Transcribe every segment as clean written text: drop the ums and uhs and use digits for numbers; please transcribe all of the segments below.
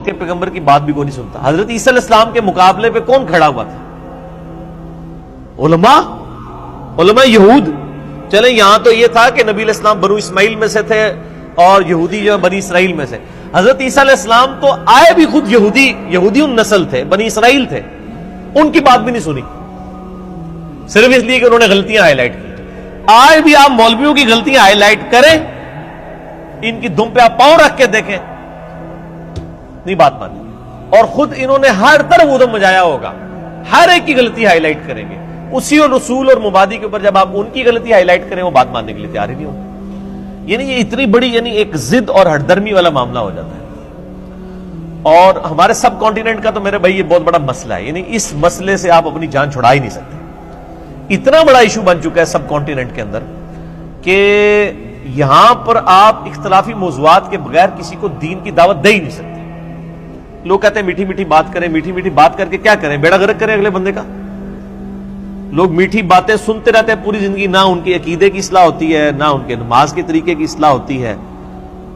کے پیغمبر کی بات بھی کوئی نہیں سنتا. حضرت عیسیٰ علیہ السلام کے مقابلے پہ کون کھڑا ہوا تھا؟ علماء یہود. چلیں یہاں تو یہ تھا کہ نبی علیہ السلام بنو اسماعیل میں سے تھے اور یہودی جو بنی اسرائیل میں سے. حضرت عیسیٰ علیہ السلام تو آئے بھی خود یہودی نسل تھے، بنی اسرائیل تھے، ان کی بات بھی نہیں سنی صرف اس لیے کہ انہوں نے غلطیاں ہائی لائٹ کی. آج بھی آپ مولویوں کی غلطیاں ہائی لائٹ کریں، ان کی دم پہ آپ پاؤں رکھ کے دیکھیں، نہیں بات مانی. اور خود انہوں نے ہر طرف ادھم مچایا ہوگا، ہر ایک کی غلطی ہائی لائٹ کریں گے. اسی اور رسول اور مبادی کے اوپر جب آپ ان کی غلطی ہائی لائٹ کریں وہ بات ماننے کے لیے تیار ہی نہیں ہوگا. یعنی یہ اتنی بڑی ایک ضد اور ہٹدرمی والا معاملہ ہو جاتا ہے. اور ہمارے سب کانٹیننٹ کا تو میرے بھائی یہ بہت بڑا مسئلہ ہے. یعنی اس مسئلے سے آپ اپنی جان چھڑا ہی نہیں سکتے. اتنا بڑا ایشو بن چکا ہے سب کانٹیننٹ کے اندر کہ یہاں پر آپ اختلافی موضوعات کے بغیر کسی کو دین کی دعوت دے ہی نہیں سکتے. لوگ کہتے ہیں میٹھی میٹھی بات کریں، میٹھی میٹھی بات کر کے کیا کریں؟ بیڑا غرق کریں اگلے بندے کا. لوگ میٹھی باتیں سنتے رہتے ہیں پوری زندگی، نہ ان کے عقیدے کی اصلاح ہوتی ہے، نہ ان کے نماز کے طریقے کی اصلاح ہوتی ہے،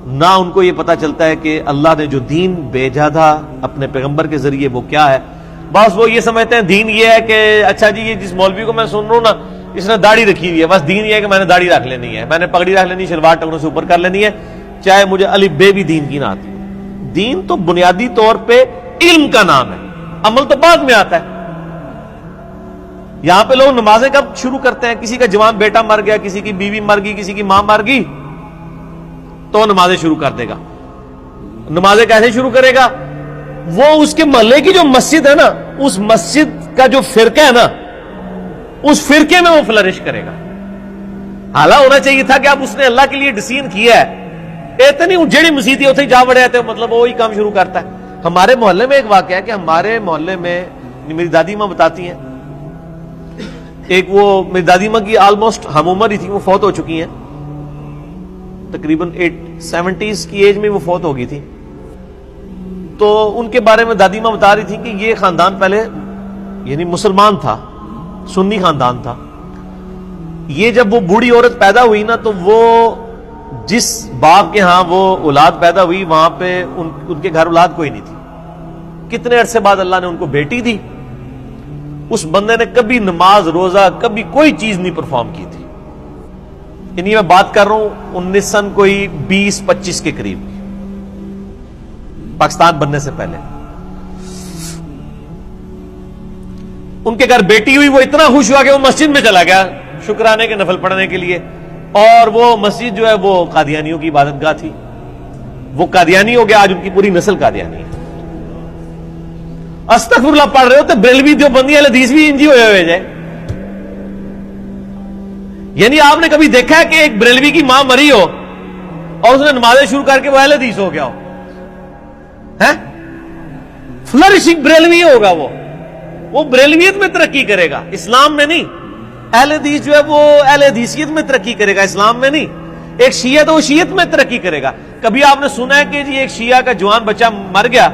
نہ ان کو یہ پتا چلتا ہے کہ اللہ نے جو دین بھیجا تھا اپنے پیغمبر کے ذریعے وہ کیا ہے. بس وہ یہ سمجھتے ہیں دین یہ ہے کہ اچھا جی یہ جس مولوی کو میں سن رہا ہوں نا اس نے داڑھی رکھی ہوئی ہے، بس دین یہ ہے کہ میں نے داڑھی رکھ لینی ہے، میں نے پگڑی رکھ لینی ہے، شلوار ٹکنوں سے اوپر کر لینی ہے، چاہے مجھے الف بے بھی دین کی نہ آتی. دین تو بنیادی طور پہ علم کا نام ہے، عمل تو بعد میں آتا ہے. یہاں پہ لوگ نمازیں کب شروع کرتے ہیں؟ کسی کا جوان بیٹا مر گیا، کسی کی بیوی مر گئی، کسی کی ماں مر گئی تو نمازیں شروع کر دے گا. نمازیں کیسے شروع کرے گا؟ وہ اس کے محلے کی جو مسجد ہے نا، اس مسجد کا جو فرقہ ہے نا، اس فرقے میں وہ فلرش کرے گا. حالانکہ ہونا چاہیے تھا کہ اب اس نے اللہ کے لیے ڈسین کیا ہے، اتنی جیڑی مسجد ہے اتنے جا بڑے آتے مطلب وہی کام شروع کرتا ہے. ہمارے محلے میں ایک واقعہ ہے کہ ہمارے محلے میں میری دادی ماں بتاتی ہیں، ایک وہ میری دادی ماں کی آلموسٹ ہم عمر ہی تھی، وہ فوت ہو چکی ہیں، تقریباً 70s کی ایج میں وہ فوت ہو گئی تھی. تو ان کے بارے میں دادی ماں بتا رہی تھی کہ یہ خاندان پہلے یعنی مسلمان تھا، سنی خاندان تھا. یہ جب وہ بوڑھی عورت پیدا ہوئی نا تو وہ جس باپ کے ہاں وہ اولاد پیدا ہوئی وہاں پہ ان کے گھر اولاد کوئی نہیں تھی. کتنے عرصے بعد اللہ نے ان کو بیٹی دی. اس بندے نے کبھی نماز روزہ کبھی کوئی چیز نہیں پرفارم کی تھی. یعنی میں بات کر رہا ہوں 19 کوئی 20-25 کے قریب کی، پاکستان بننے سے پہلے. ان کے گھر بیٹی ہوئی، وہ اتنا خوش ہوا کہ وہ مسجد میں چلا گیا شکرانے کے نفل پڑھنے کے لیے. اور وہ مسجد جو ہے وہ قادیانیوں کی عبادت گاہ تھی. وہ قادیانی ہو گیا، آج ان کی پوری نسل قادیانی ہے. استغفر اللہ پڑھ رہے ہو تو بریلوی دیوبندی اہل حدیث بھی انجی ہوئے جائے. یعنی آپ نے کبھی دیکھا ہے کہ ایک بریلوی کی ماں مری ہو اور اس نے نمازیں شروع کر کے وہ اہل حدیث ہو گیا ہو؟ فلرشنگ بریلوی ہوگا وہ بریلویت میں ترقی کرے گا، اسلام میں نہیں. اہل حدیث جو ہے وہ اہل حدیثیت میں ترقی کرے گا، اسلام میں نہیں. ایک شیعہ تو وہ شیعت میں ترقی کرے گا. کبھی آپ نے سنا ہے کہ جی ایک شیعہ کا جوان بچہ مر گیا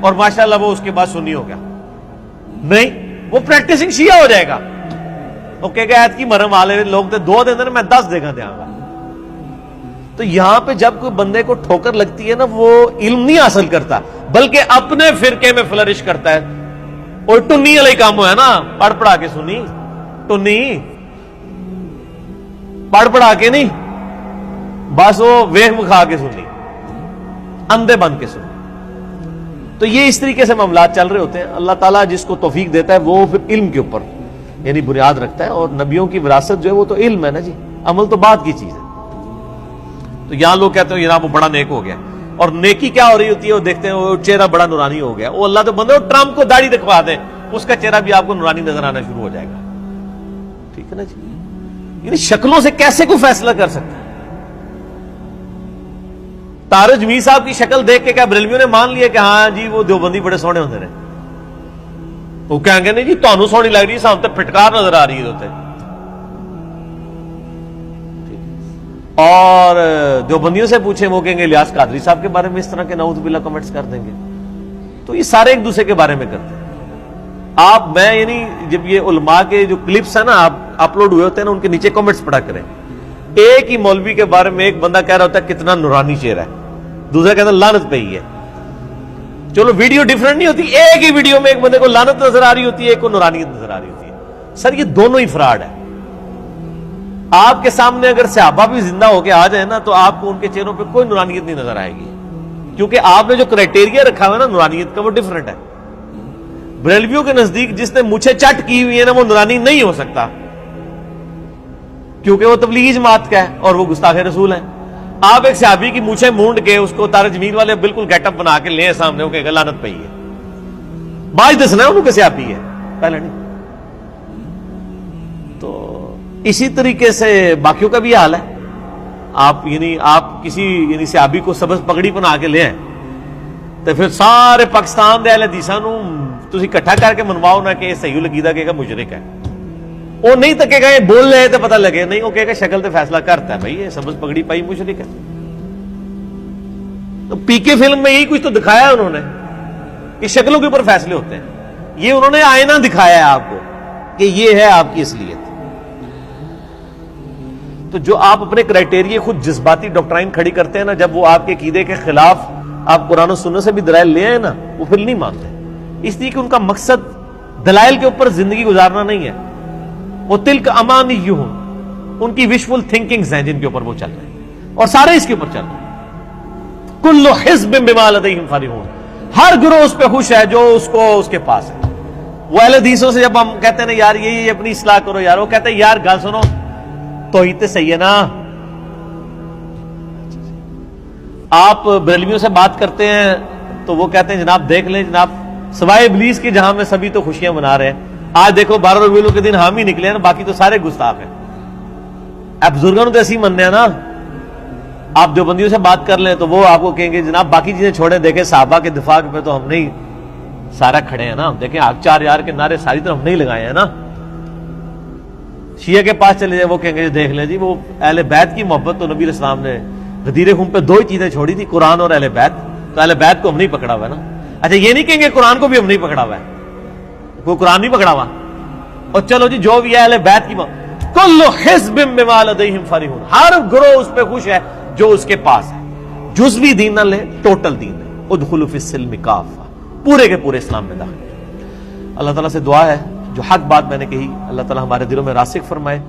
اور ماشاءاللہ وہ اس کے بعد سنی ہو گیا؟ نہیں، وہ پریکٹسنگ شیعہ ہو جائے گا. اوکے کہ ایت کی مرم والے لوگ تھے 2 دن میں 10 دیکھا دیا گا. تو یہاں پہ جب کوئی بندے کو ٹھوکر لگتی ہے نا وہ علم نہیں حاصل کرتا بلکہ اپنے فرقے میں فلرش کرتا ہے. اور ٹنی والا کام ہے نا، پڑھ پڑھا کے سنی، ٹنی پڑھ پڑھا کے نہیں، بس وہ ویخ مکھا کے سنی، اندھے بن کے سنی. تو یہ اس طریقے سے معاملات چل رہے ہوتے ہیں. اللہ تعالیٰ جس کو توفیق دیتا ہے وہ پھر علم کے اوپر یعنی بنیاد رکھتا ہے. اور نبیوں کی وراثت جو ہے وہ تو علم ہے نا جی، عمل تو بعد کی چیز ہے. تو یہاں لوگ کہتے ہیں جناب وہ بڑا نیک ہو گیا. اور نیکی کیا ہو رہی ہوتی ہے؟ وہ دیکھتے ہیں وہ چہرہ بڑا نورانی ہو گیا. وہ اللہ تو بندے ٹرمپ کو داڑھی دکھوا دیں، اس کا چہرہ بھی آپ کو نورانی نظر آنا شروع ہو جائے گا. ٹھیک ہے نا جی. یعنی شکلوں سے کیسے کوئی فیصلہ کر سکتا ہے؟ تارج میر صاحب کی شکل دیکھ کے کیا بریلویوں نے مان لیا کہ ہاں جی وہ دیوبندی بڑے سونے ہوتے رہے؟ وہ کہیں گے نہیں جی تانوں سونی لگ رہی ہے، سامنے پھٹکار نظر آ رہی ہے. اور دیوبندیوں سے پوچھیں وہ کہیں گے الیاس قادری صاحب کے بارے میں اس طرح کے نعوذ باللہ کمنٹس کر دیں گے. تو یہ سارے ایک دوسرے کے بارے میں کرتے ہیں. آپ میں یعنی جب یہ علماء کے جو کلپس ہیں نا آپ اپلوڈ ہوئے ہوتے ہیں نا ان کے نیچے کمنٹس پڑھا کریں. ایک ہی مولوی کے بارے میں ایک بندہ کہہ رہا ہوتا ہے کتنا نورانی چہرہ ہے، دوسرا کہتا ہے لعنت پہ ہی ہے. چلو ویڈیو ڈیفرنٹ نہیں ہوتی, ایک ہی ویڈیو میں ایک بندے کو لعنت نظر آ رہی ہوتی ہے, ایک کو نورانیت نظر آ رہی ہوتی ہے. سر یہ دونوں ہی فراڈ ہے. آپ کے سامنے اگر صحابہ بھی زندہ ہو کے آ جائے نا تو آپ کو ان کے چہروں پہ کوئی نورانیت نہیں نظر آئے گی, کیونکہ آپ نے جو کرائٹیریا رکھا ہوا ہے نا نورانیت کا وہ ڈیفرنٹ ہے. بریلویوں کے نزدیک جس نے مونچھیں چٹ کی ہوئی ہے نا وہ نورانی نہیں ہو سکتا, کیونکہ وہ تبلیغی جماعت کا ہے اور وہ گستاخ رسول ہے. آپ ایک صحابی کی مونچھیں مونڈ کے اس کو تارے جمیل والے بالکل گیٹ اپ بنا کے لیں سامنے, وہ کہے گا لعنت پئی ہے. باج دسنا انہوں کے صحابی ہے, پہلے نہیں. تو اسی طریقے سے باقیوں کا بھی حال ہے. آپ کسی صحابی کو سبز پگڑی بنا کے لے آئیں تو پھر سارے پاکستان دے اہل حدیثاں نو تسی اکٹھا کر کے منواؤ نہ کہ یہ صحیح لگیدا کہ مشرک ہے. وہ نہیں تکے گا یہ بول رہے تو پتہ لگے, نہیں وہ کہے گا شکل تے فیصلہ کرتا ہے بھائی یہ سبز پگڑی پائی مشرک ہے. تو پی کے فلم میں یہی کچھ تو دکھایا ہے انہوں نے کہ شکلوں کے اوپر فیصلے ہوتے ہیں. یہ انہوں نے آئینہ دکھایا ہے آپ کو کہ یہ ہے آپ کی اصلیت. تو جو آپ اپنے کرائٹیریا خود جذباتی ڈاکٹرائن کھڑی کرتے ہیں نا, جب وہ آپ کے عقیدے کے خلاف آپ قرآن و سنت سے بھی دلائل لے آئے نا, وہ پھر نہیں مانتے. اس لیے کہ ان کا مقصد دلائل کے اوپر زندگی گزارنا نہیں ہے. وہ تلک امانیہم, ان کی وشفل تھنکنگز ہیں جن کے اوپر وہ چل رہے ہیں, اور سارے اس کے اوپر چل رہے ہیں. کل حزب بما لدیہم فرحون, ہر گروہ اس پہ خوش ہے جو اس کے پاس ہے. وہ اہل حدیثوں سے جب ہم کہتے ہیں نا یار یہ اپنی اصلاح کرو یار, وہ کہتے ہیں یار گل سنو توحید تے صحیح ہے نا. آپ بریلویوں سے بات کرتے ہیں تو وہ کہتے ہیں جناب دیکھ لیں جناب, سوائے ابلیس کے جہاں میں سبھی تو خوشیاں منا رہے ہیں. آج دیکھو 12 ربیع الاول کے دن ہم ہی نکلے ہیں نا, باقی تو سارے گستاخ ہیں. آپ بزرگوں تو ایسے ہی مننے ہیں نا. آپ دیوبندیوں سے بات کر لیں تو وہ آپ کو کہیں گے جناب باقی چیزیں چھوڑیں, دیکھیں صحابہ کے دفاع پہ تو ہم نہیں سارا کھڑے ہیں نا, دیکھیں آگ 4 یار کے نعرے ساری طرف ہم نہیں لگائے ہیں نا. شیعہ کے پاس چلے جائیں وہ کہیں گے دیکھ لیں جی وہ اہل بیت کی محبت تو نبی علیہ السلام نے غدیر خون پہ 2 ہی چیزیں چھوڑی تھی, قرآن اور اہل بیت. تو اہل بیت کو ہم نہیں پکڑا ہوا ہے نا. اچھا یہ نہیں کہیں گے قرآن کو بھی ہم نہیں پکڑا ہوا ہے, کوئی قرآن نہیں پکڑا ہوا, اور چلو جی جو بھی اہل بیت کی کل حزب بما لدیہم فرحون, ہر گروہ اس پہ خوش ہے جو اس کے پاس ہے. جزوی دین نہ لے, ٹوٹل دین لے. ادخلوا فی السلم کافہ, پورے کے پورے اسلام میں داخل. اللہ تعالیٰ سے دعا ہے جو حق بات میں نے کہی اللہ تعالیٰ ہمارے دلوں میں راسخ فرمائے.